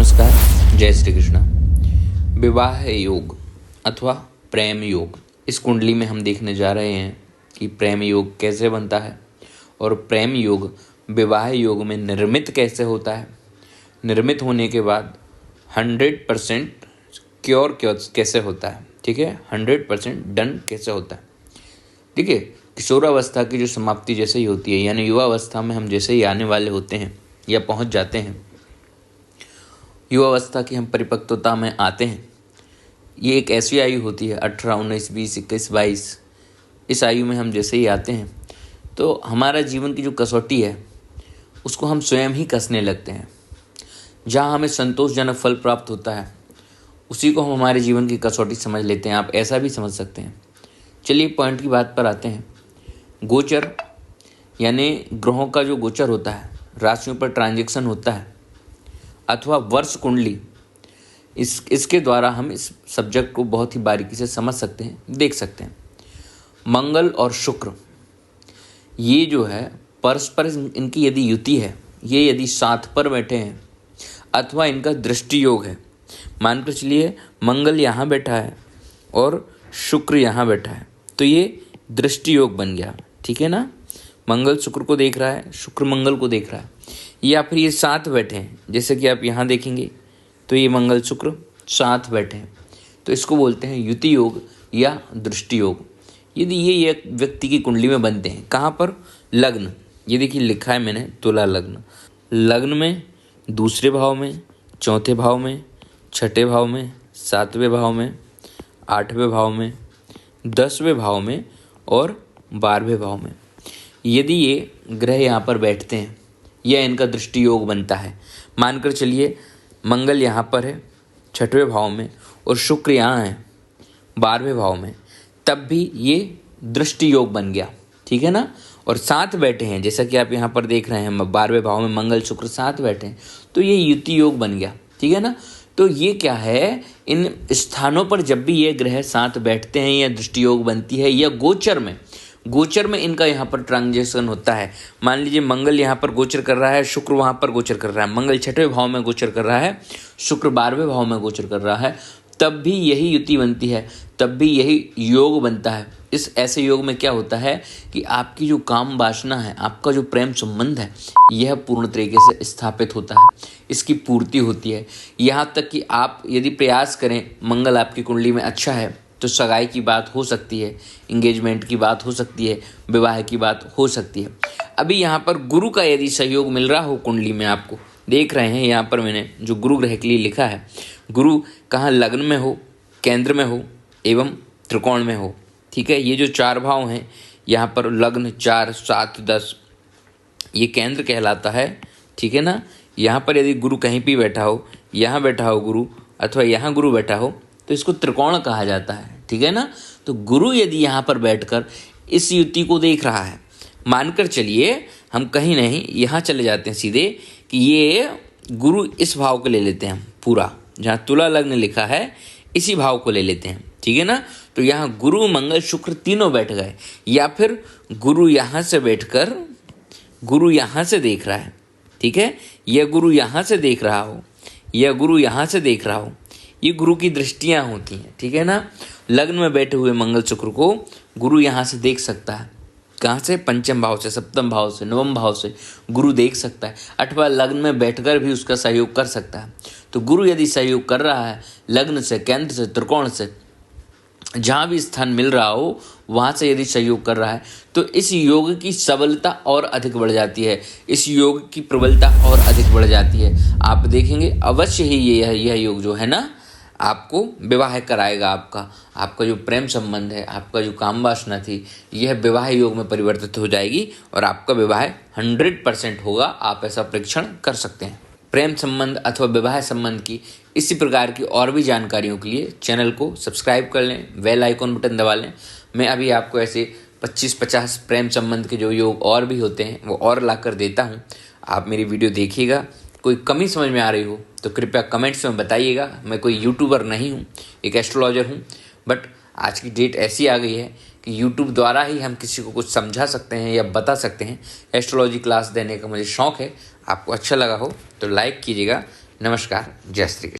नमस्कार, जय श्री कृष्णा। विवाह योग अथवा प्रेम योग, इस कुंडली में हम देखने जा रहे हैं कि प्रेम योग कैसे बनता है और प्रेम योग विवाह योग में निर्मित कैसे होता है। निर्मित होने के बाद 100% क्योर कैसे होता है, ठीक है, 100% डन कैसे होता है। ठीक है, किशोरावस्था की जो समाप्ति जैसे ही होती है, यानी युवावस्था में हम जैसे ही आने वाले होते हैं या पहुंच जाते हैं, युवावस्था की हम परिपक्वता में आते हैं। ये एक ऐसी आयु होती है 18, 19, 20, 21, 22। इस आयु में हम जैसे ही आते हैं तो हमारा जीवन की जो कसौटी है उसको हम स्वयं ही कसने लगते हैं। जहाँ हमें संतोषजनक फल प्राप्त होता है उसी को हम हमारे जीवन की कसौटी समझ लेते हैं। आप ऐसा भी समझ सकते हैं। चलिए पॉइंट की बात पर आते हैं। गोचर यानी ग्रहों का जो गोचर होता है, राशियों पर ट्रांजैक्शन होता है, अथवा वर्ष कुंडली, इसके द्वारा हम इस सब्जेक्ट को बहुत ही बारीकी से समझ सकते हैं, देख सकते हैं। मंगल और शुक्र, ये जो है परस्पर इनकी यदि युति है, ये यदि साथ पर बैठे हैं अथवा इनका दृष्टि योग है, मानकर चलिए मंगल यहाँ बैठा है और शुक्र यहाँ बैठा है, तो ये दृष्टि योग बन गया। ठीक है ना, मंगल शुक्र को देख रहा है, शुक्र मंगल को देख रहा है, या फिर ये साथ बैठे हैं, जैसे कि आप यहाँ देखेंगे तो ये मंगल शुक्र साथ बैठे हैं, तो इसको बोलते हैं युति योग या दृष्टि योग। यदि ये एक व्यक्ति की कुंडली में बनते हैं, कहाँ पर, लग्न, ये देखिए लिखा है मैंने तुला लग्न, लग्न में दूसरे भाव में, चौथे भाव में, छठे भाव में, सातवें भाव में, आठवें भाव में, 10वें भाव में और 12वें भाव में यदि ये ग्रह यहाँ पर बैठते हैं या इनका दृष्टि योग बनता है। मानकर चलिए मंगल यहाँ पर है 6वें भाव में और शुक्र यहाँ है 12वें भाव में, तब भी ये दृष्टि योग बन गया। ठीक है ना, और साथ बैठे हैं, जैसा कि आप यहाँ पर देख रहे हैं 12वें भाव में मंगल शुक्र साथ बैठे हैं, तो ये युति योग बन गया। ठीक है ना, तो ये क्या है, इन स्थानों पर जब भी ये ग्रह साथ बैठते हैं या दृष्टि योग बनती है या गोचर में इनका यहाँ पर ट्रांजैक्शन होता है। मान लीजिए मंगल यहाँ पर गोचर कर रहा है, शुक्र वहाँ पर गोचर कर रहा है, मंगल 6वें भाव में गोचर कर रहा है, शुक्र 12वें भाव में गोचर कर रहा है, तब भी यही युति बनती है, तब भी यही योग बनता है। इस ऐसे योग में क्या होता है कि आपकी जो काम वासना है, आपका जो प्रेम संबंध है, यह पूर्ण तरीके से स्थापित होता है, इसकी पूर्ति होती है। यहाँ तक कि आप यदि प्रयास करें, मंगल आपकी कुंडली में अच्छा है तो सगाई की बात हो सकती है, इंगेजमेंट की बात हो सकती है, विवाह की बात हो सकती है। अभी यहाँ पर गुरु का यदि सहयोग मिल रहा हो कुंडली में, आपको देख रहे हैं यहाँ पर मैंने जो गुरु ग्रह के लिए लिखा है, गुरु कहाँ लग्न में हो, केंद्र में हो एवं त्रिकोण में हो। ठीक है, ये जो 4 भाव हैं यहाँ पर, लग्न 4, 7, 10, ये केंद्र कहलाता है। ठीक है ना, यहाँ पर यदि गुरु कहीं भी बैठा हो, यहाँ बैठा हो गुरु अथवा यहाँ गुरु बैठा हो, तो इसको त्रिकोण कहा जाता है। ठीक है ना, तो गुरु यदि यहाँ पर बैठकर इस युति को देख रहा है, मानकर चलिए हम कहीं नहीं यहाँ चले जाते हैं सीधे कि ये गुरु इस भाव को ले लेते हैं हम पूरा, जहाँ तुला लग्न लिखा है इसी भाव को ले लेते हैं। ठीक है ना, तो यहाँ गुरु मंगल शुक्र तीनों बैठ गए, या फिर गुरु यहाँ से बैठकर गुरु यहाँ से देख रहा है। ठीक है, यह गुरु यहाँ से देख रहा हो, यह गुरु यहाँ से देख रहा हो, ये गुरु की दृष्टियाँ होती हैं। ठीक है ना, लग्न में बैठे हुए मंगल शुक्र को गुरु यहाँ से देख सकता है। कहाँ से, पंचम भाव से, सप्तम भाव से, नवम भाव से गुरु देख सकता है, अथवा लग्न में बैठकर भी उसका सहयोग कर सकता है। तो गुरु यदि सहयोग कर रहा है लग्न से, केंद्र से, त्रिकोण से, जहाँ भी स्थान मिल रहा हो वहाँ से यदि सहयोग कर रहा है, तो इस योग की सबलता और अधिक बढ़ जाती है, इस योग की प्रबलता और अधिक बढ़ जाती है। आप देखेंगे अवश्य ही यह योग जो है ना, आपको विवाह कराएगा। आपका जो प्रेम संबंध है, आपका जो काम वासना थी, यह विवाह योग में परिवर्तित हो जाएगी और आपका विवाह 100% होगा। आप ऐसा परीक्षण कर सकते हैं। प्रेम संबंध अथवा विवाह संबंध की इसी प्रकार की और भी जानकारियों के लिए चैनल को सब्सक्राइब कर लें, बेल आइकॉन बटन दबा लें। मैं अभी आपको ऐसे 25-50 प्रेम संबंध के जो योग और भी होते हैं वो और ला कर देता हूँ। आप मेरी वीडियो देखिएगा। कोई कमी समझ में आ रही हो तो कृपया कमेंट्स में बताइएगा। मैं कोई यूट्यूबर नहीं हूँ, एक एस्ट्रोलॉजर हूँ, बट आज की डेट ऐसी आ गई है कि यूट्यूब द्वारा ही हम किसी को कुछ समझा सकते हैं या बता सकते हैं। एस्ट्रोलॉजी क्लास देने का मुझे शौक़ है। आपको अच्छा लगा हो तो लाइक कीजिएगा, नमस्कार, जय श्री कृष्ण।